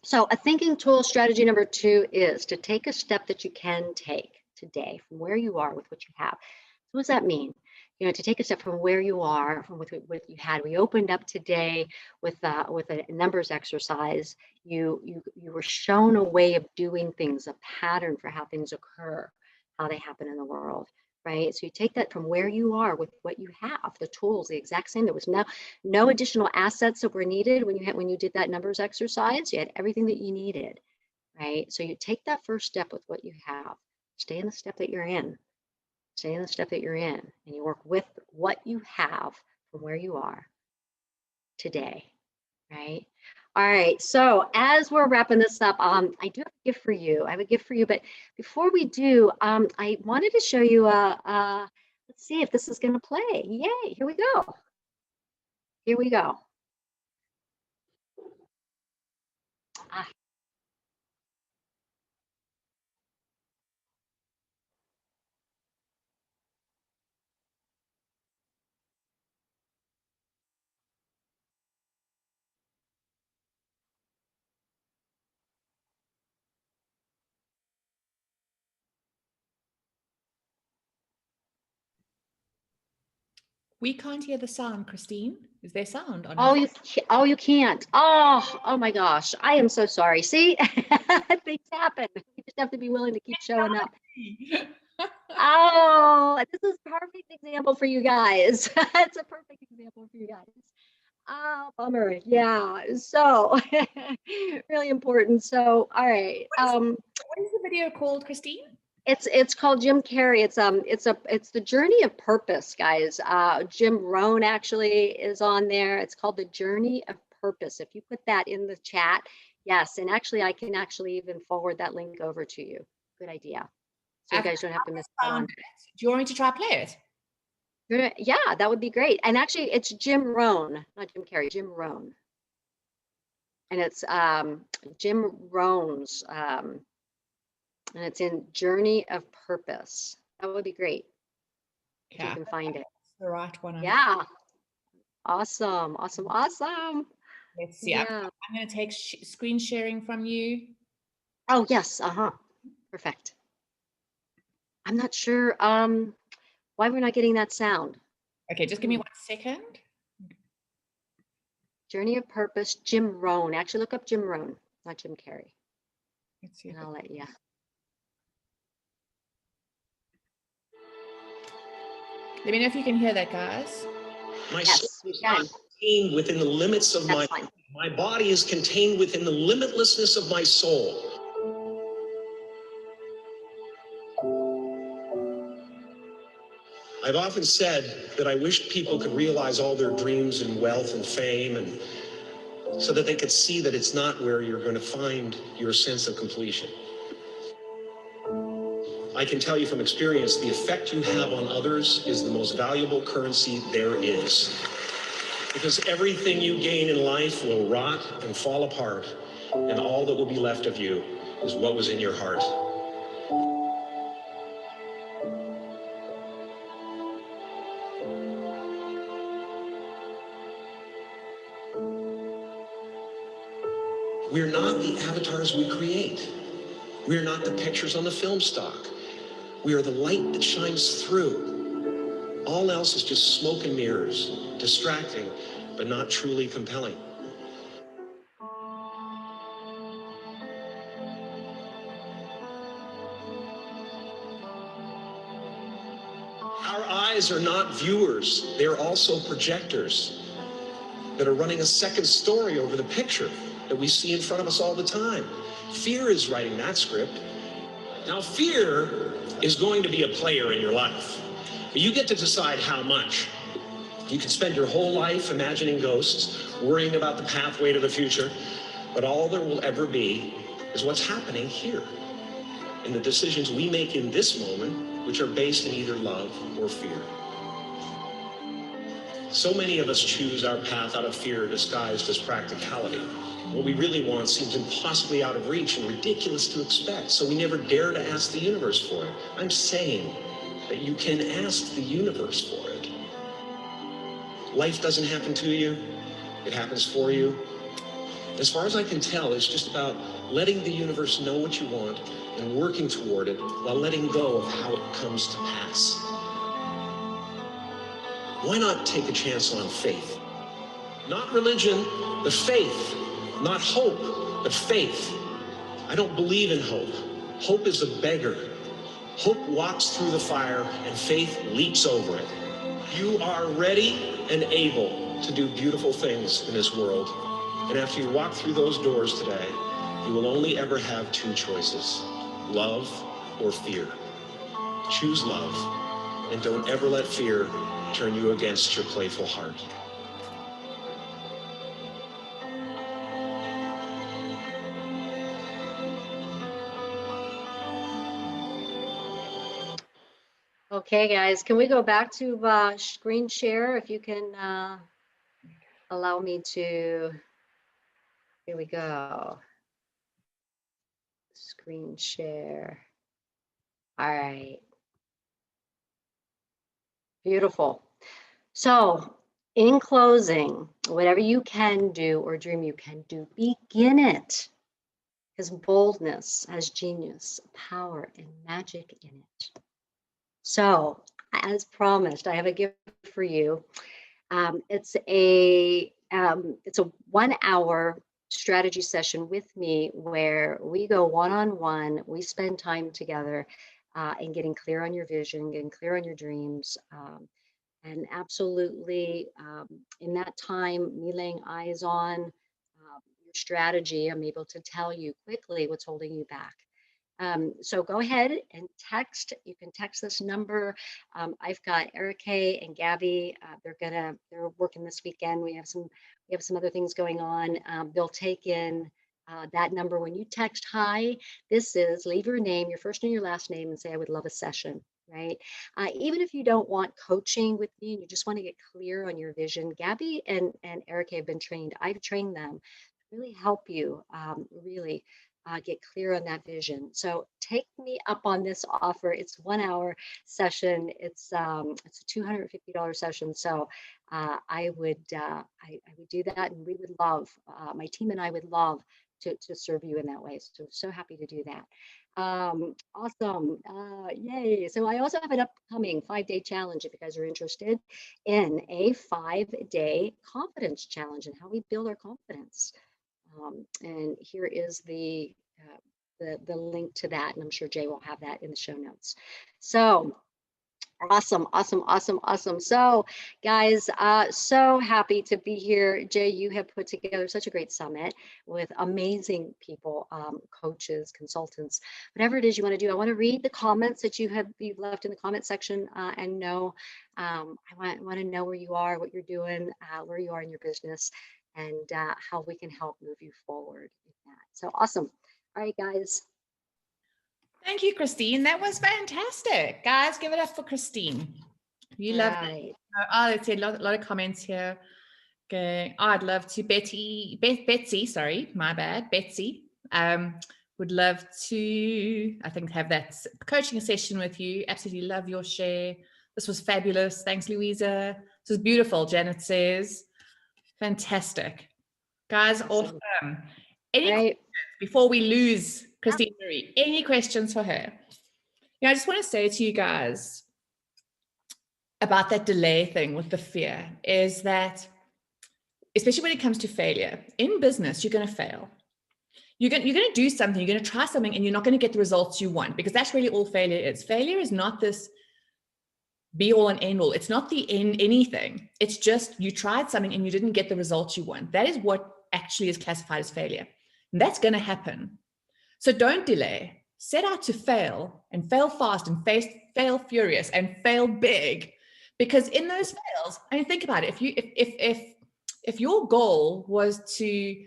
Speaker 1: So a thinking tool strategy number 2 is to take a step that you can take today from where you are with what you have. So what does that mean? You know, to take a step from where you are, from what you had. We opened up today with a numbers exercise. You were shown a way of doing things, a pattern for how things occur, how they happen in the world, right? So you take that from where you are with what you have, the tools, the exact same. There was no additional assets that were needed when you did that numbers exercise. You had everything that you needed, right? So you take that first step with what you have. Stay in the step that you're in. Stay in the step that you're in, and you work with what you have from where you are. today, right? All right, so as we're wrapping this up, I do have a gift for you. I have a gift for you, but before we do, I wanted to show you let's see if this is going to play. Yay, here we go. Here we go. Ah,
Speaker 2: We can't hear the sound, Christine. Is there sound on
Speaker 1: oh,
Speaker 2: our
Speaker 1: you can't. Oh my gosh, I am so sorry. See, things happen. You just have to be willing to keep showing up. Oh, this is a perfect example for you guys. It's a perfect example for you guys. Oh, bummer. Yeah. So really important. So, all right.
Speaker 2: What is the video called, Christine?
Speaker 1: It's called Jim Carrey. It's the journey of purpose, guys. Jim Rohn actually is on there. It's called the journey of purpose. If you put that in the chat, yes. And actually, I can actually even forward that link over to you. Good idea. So you guys don't have to miss out on.
Speaker 2: Do you want me to try play it?
Speaker 1: Yeah, that would be great. And actually, it's Jim Rohn, not Jim Carrey, Jim Rohn. And it's Jim Rohn's, and it's in Journey of Purpose. That would be great if you can find it.
Speaker 2: That's the right one.
Speaker 1: Yeah. Awesome. Awesome. Awesome.
Speaker 2: Let's see.
Speaker 1: Yeah.
Speaker 2: I'm going to take screen sharing from you.
Speaker 1: Oh, yes. Perfect. I'm not sure why we're not getting that sound.
Speaker 2: Okay, just give me 1 second.
Speaker 1: Journey of Purpose, Jim Rohn. Actually, look up Jim Rohn, not Jim Carrey.
Speaker 2: Let's see.
Speaker 1: And I'll let you.
Speaker 2: Let me know if you can hear that, guys.
Speaker 5: My
Speaker 1: Yes,
Speaker 5: soul
Speaker 1: we
Speaker 5: is
Speaker 1: can.
Speaker 5: not contained within the limits of
Speaker 1: That's fine.
Speaker 5: my body is contained within the limitlessness of my soul. I've often said that I wish people could realize all their dreams and wealth and fame, and so that they could see that it's not where you're going to find your sense of completion. I can tell you from experience, the effect you have on others is the most valuable currency there is. Because everything you gain in life will rot and fall apart, and all that will be left of you is what was in your heart. We're not the avatars we create. We're not the pictures on the film stock. We are the light that shines through. All else is just smoke and mirrors, distracting, but not truly compelling. Our eyes are not viewers. They're also projectors that are running a second story over the picture that we see in front of us all the time. Fear is writing that script. Now, fear is going to be a player in your life, but you get to decide how much. You can spend your whole life imagining ghosts, worrying about the pathway to the future, but all there will ever be is what's happening here, and the decisions we make in this moment, which are based in either love or fear. So many of us choose our path out of fear disguised as practicality. What we really want seems impossibly out of reach and ridiculous to expect, so we never dare to ask the universe for it. I'm saying that you can ask the universe for it. Life doesn't happen to you, it happens for you. As far as I can tell, it's just about letting the universe know what you want and working toward it while letting go of how it comes to pass. Why not take a chance on faith? Not religion, but faith. Not hope, but faith. I don't believe in hope. Hope is a beggar. Hope walks through the fire and faith leaps over it. You are ready and able to do beautiful things in this world. And after you walk through those doors today, you will only ever have two choices: love or fear. Choose love, and don't ever let fear turn you against your playful heart.
Speaker 1: Okay, guys, can we go back to screen share if you can allow me to? Here we go. Screen share. All right. Beautiful. So, in closing, whatever you can do or dream you can do, begin it. Because boldness has genius, power, and magic in it. So, as promised, I have a gift for you. It's a 1 hour strategy session with me where we go one-on-one. We spend time together in getting clear on your vision, getting clear on your dreams. And absolutely, in that time, me laying eyes on your strategy, I'm able to tell you quickly what's holding you back. So go ahead and text. You can text this number. I've got Erica and Gabby. They're working this weekend. We have some other things going on. They'll take in that number. When you text hi, leave your name, your first and your last name, and say I would love a session. Right? Even if you don't want coaching with me and you just want to get clear on your vision, Gabby and Erica have been trained. I've trained them to really help you really get clear on that vision. So take me up on this offer. It's 1 hour session. It's a $250 session. So I would do that, and we would love my team and I would love to serve you in that way. So happy to do that. Awesome. Yay. So I also have an upcoming 5-day challenge if you guys are interested in a 5-day confidence challenge and how we build our confidence. And here is the link to that, and I'm sure Jay will have that in the show notes. So awesome. So guys, so happy to be here. Jay, you have put together such a great summit with amazing people, coaches, consultants, whatever it is you want to do. I want to read the comments that you've left in the comment section and know, I want to know where you are, what you're doing, where you are in your business, and how we can help move you forward with that. So awesome. All right, guys.
Speaker 2: Thank you, Christine. That was fantastic. Guys, give it up for Christine. You love it. Oh, let's see, a lot of comments here. Okay. Oh, I'd love to, Betsy, sorry, my bad, Betsy. Would love to, I think, have that coaching session with you. Absolutely love your share. This was fabulous. Thanks, Louisa. This was beautiful, Janet says. Fantastic. Guys, awesome. Any questions before we lose Christine Marie? Any questions for her? Yeah, I just want to say to you guys about that delay thing with the fear is that, especially when it comes to failure, in business, you're going to fail. You're going to do something, you're going to try something, and you're not going to get the results you want, because that's really all failure is. Failure is not this be all and end all. It's not the end anything. It's just you tried something and you didn't get the results you want. That is what actually is classified as failure. And that's going to happen. So don't delay. Set out to fail, and fail fast, and fail furious, and fail big. Because in those fails, I mean, think about it. If your goal was to,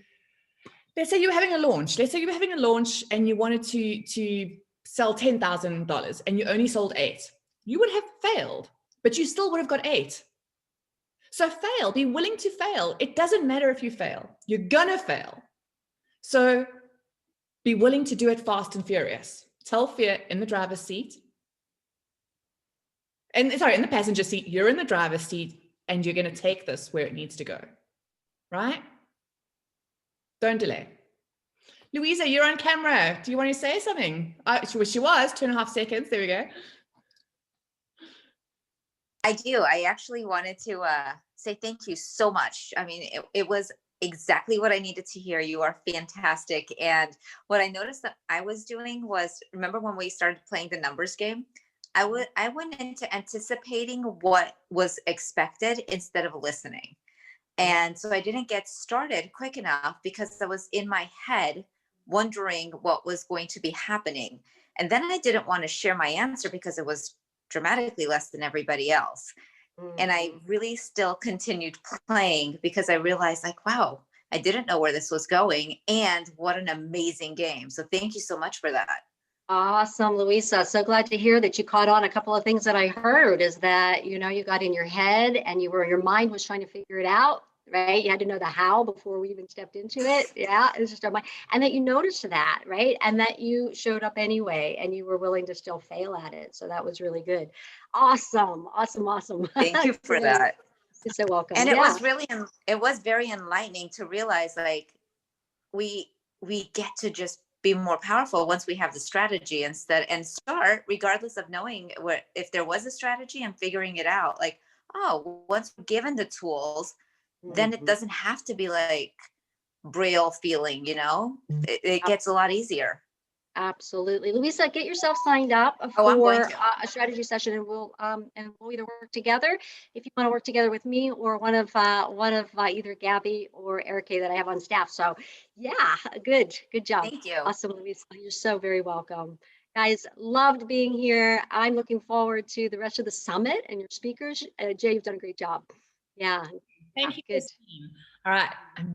Speaker 2: let's say you were having a launch. Let's say you were having a launch and you wanted to sell $10,000 and you only sold 8. You would have failed, but you still would have got 8. So fail, be willing to fail. It doesn't matter if you fail, you're gonna fail. So be willing to do it fast and furious. Tell fear in the driver's seat. In the passenger seat, you're in the driver's seat and you're gonna take this where it needs to go, right? Don't delay. Louisa, you're on camera. Do you want to say something? She was 2.5 seconds. There we go.
Speaker 6: I do. I actually wanted to say thank you so much. I mean, it was exactly what I needed to hear. You are fantastic. And what I noticed that I was doing was, remember when we started playing the numbers game? I went into anticipating what was expected instead of listening. And so I didn't get started quick enough because I was in my head wondering what was going to be happening. And then I didn't want to share my answer because it was dramatically less than everybody else. And I really still continued playing because I realized, like, wow, I didn't know where this was going, and what an amazing game. So thank you so much for that.
Speaker 1: Awesome, Louisa. So glad to hear that you caught on. A couple of things that I heard is that, you got in your head and your mind was trying to figure it out, right? You had to know the how before we even stepped into it. Yeah, it was just our mind. And that you noticed that, right? And that you showed up anyway and you were willing to still fail at it. So that was really good. Awesome, awesome, awesome.
Speaker 6: Thank you for
Speaker 1: Great.
Speaker 6: that.
Speaker 1: You're so welcome.
Speaker 6: And it
Speaker 1: Yeah.
Speaker 6: was really, it was very enlightening to realize like we get to just be more powerful once we have the strategy instead and start regardless of knowing what if there was a strategy and figuring it out. Like, oh, once we're given the tools, then it
Speaker 1: Mhm.
Speaker 6: doesn't have to be like braille feeling, it gets a lot easier.
Speaker 1: Absolutely. Louisa, get yourself signed up
Speaker 6: Oh, I'm going
Speaker 1: for
Speaker 6: to.
Speaker 1: a strategy session and we'll either work together if you want to work together with me or one of either Gabby or Erica that I have on staff. So yeah, good job.
Speaker 6: Thank you.
Speaker 1: Awesome, Louisa. You're so very welcome. Guys, loved being here. I'm looking forward to the rest of the summit and your speakers. Jay, you've done a great job. Yeah.
Speaker 2: Thank you,
Speaker 1: Good.
Speaker 2: Christine. All right. I'm